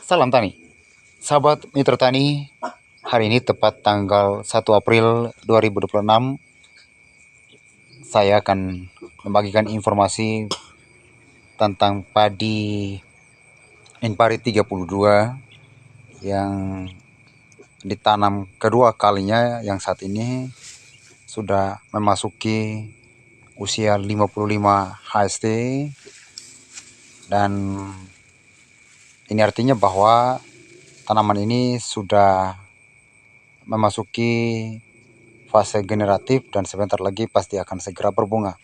Salam Tani. Sahabat Mitra Tani, hari ini tepat tanggal 1 April 2026, saya akan membagikan informasi tentang padi Inpari 32 yang ditanam kedua kalinya, yang saat ini sudah memasuki usia 55 HST, dan ini artinya bahwa tanaman ini sudah memasuki fase generatif dan sebentar lagi pasti akan segera berbunga.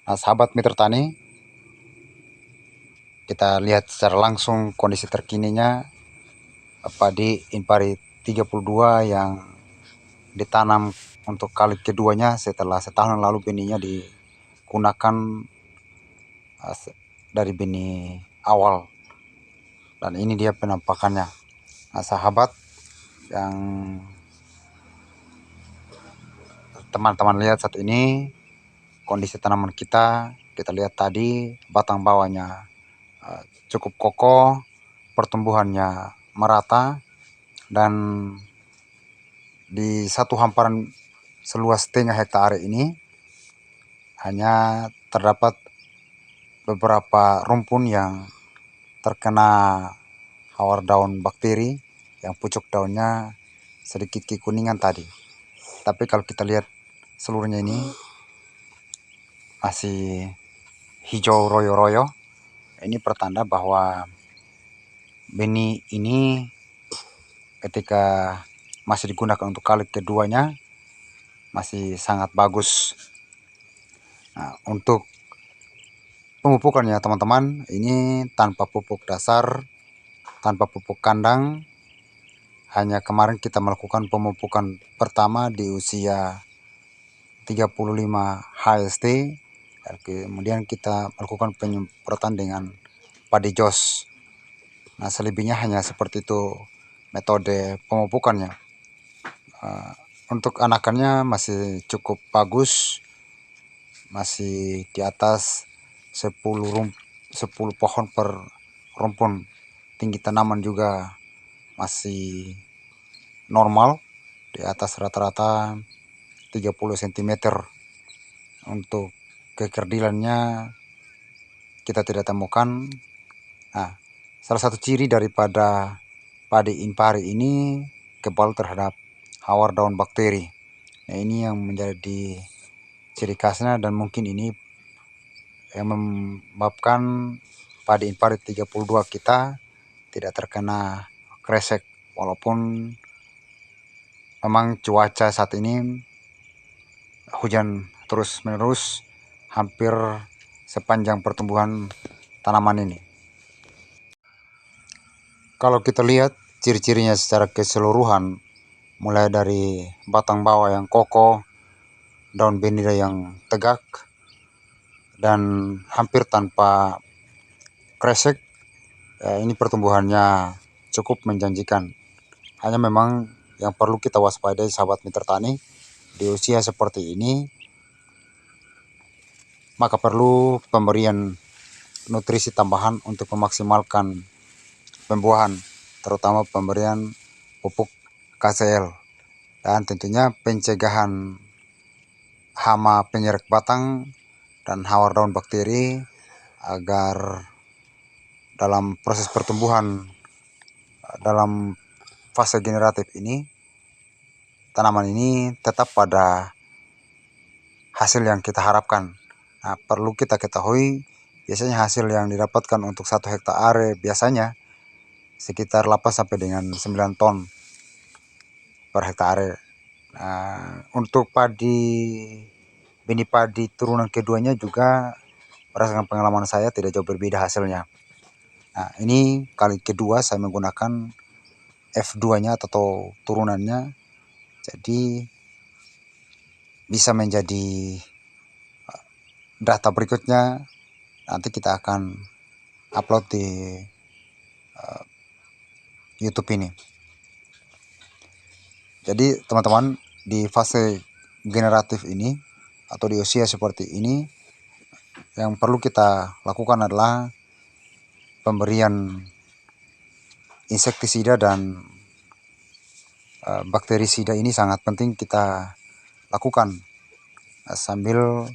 Nah, sahabat Mitra Tani, kita lihat secara langsung kondisi terkininya padi Inpari 32 yang ditanam untuk kali keduanya setelah setahun lalu benihnya digunakan dari benih awal. Dan ini dia penampakannya. Nah, sahabat yang teman-teman lihat saat ini, kondisi tanaman kita lihat tadi batang bawahnya cukup kokoh, pertumbuhannya merata, dan di satu hamparan seluas setengah hektar ini hanya terdapat beberapa rumpun yang terkena hawar daun bakteri yang pucuk daunnya sedikit kekuningan tadi. Tapi kalau kita lihat seluruhnya ini masih hijau royo-royo. Ini pertanda bahwa benih ini ketika masih digunakan untuk kali keduanya masih sangat bagus. Nah, untuk pemupukannya teman-teman, ini tanpa pupuk dasar, tanpa pupuk kandang. Hanya kemarin kita melakukan pemupukan pertama di usia 35 HST. Kemudian kita melakukan penyemprotan dengan padi jos. Nah, selebihnya hanya seperti itu metode pemupukannya. Untuk anakannya masih cukup bagus, masih di atas 10 pohon per rumpun. Tinggi tanaman juga masih normal, di atas rata-rata 30 cm. Untuk kekerdilannya kita tidak temukan. Nah, salah satu ciri daripada padi Inpari ini kebal terhadap hawar daun bakteri. Nah, ini yang menjadi ciri khasnya, dan mungkin ini yang menyebabkan padi Inpari 32 kita tidak terkena kresek, walaupun memang cuaca saat ini hujan terus menerus hampir sepanjang pertumbuhan tanaman ini. Kalau kita lihat ciri-cirinya secara keseluruhan, mulai dari batang bawah yang kokoh, daun benida yang tegak, dan hampir tanpa kresek, ini pertumbuhannya cukup menjanjikan. Hanya memang yang perlu kita waspadai sahabat Mitra Tani, di usia seperti ini maka perlu pemberian nutrisi tambahan untuk memaksimalkan pembuahan, terutama pemberian pupuk KCL, dan tentunya pencegahan hama penyerek batang dan hawar daun bakteri agar dalam proses pertumbuhan dalam fase generatif ini tanaman ini tetap pada hasil yang kita harapkan. Nah, perlu kita ketahui biasanya hasil yang didapatkan untuk 1 hektar biasanya sekitar 8 sampai dengan 9 ton per hektar. Nah, untuk benih padi turunan keduanya juga berdasarkan pengalaman saya tidak jauh berbeda hasilnya. Nah, ini kali kedua saya menggunakan F2-nya atau turunannya, jadi bisa menjadi data berikutnya. Nanti kita akan upload di YouTube ini. Jadi teman-teman, di fase generatif ini atau di usia seperti ini, yang perlu kita lakukan adalah pemberian insektisida dan bakterisida ini sangat penting kita lakukan sambil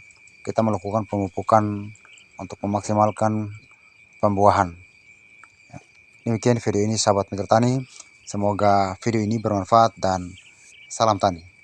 kita melakukan pemupukan untuk memaksimalkan pembuahan. Demikian video ini sahabat Mitra Tani. Semoga video ini bermanfaat dan salam tani.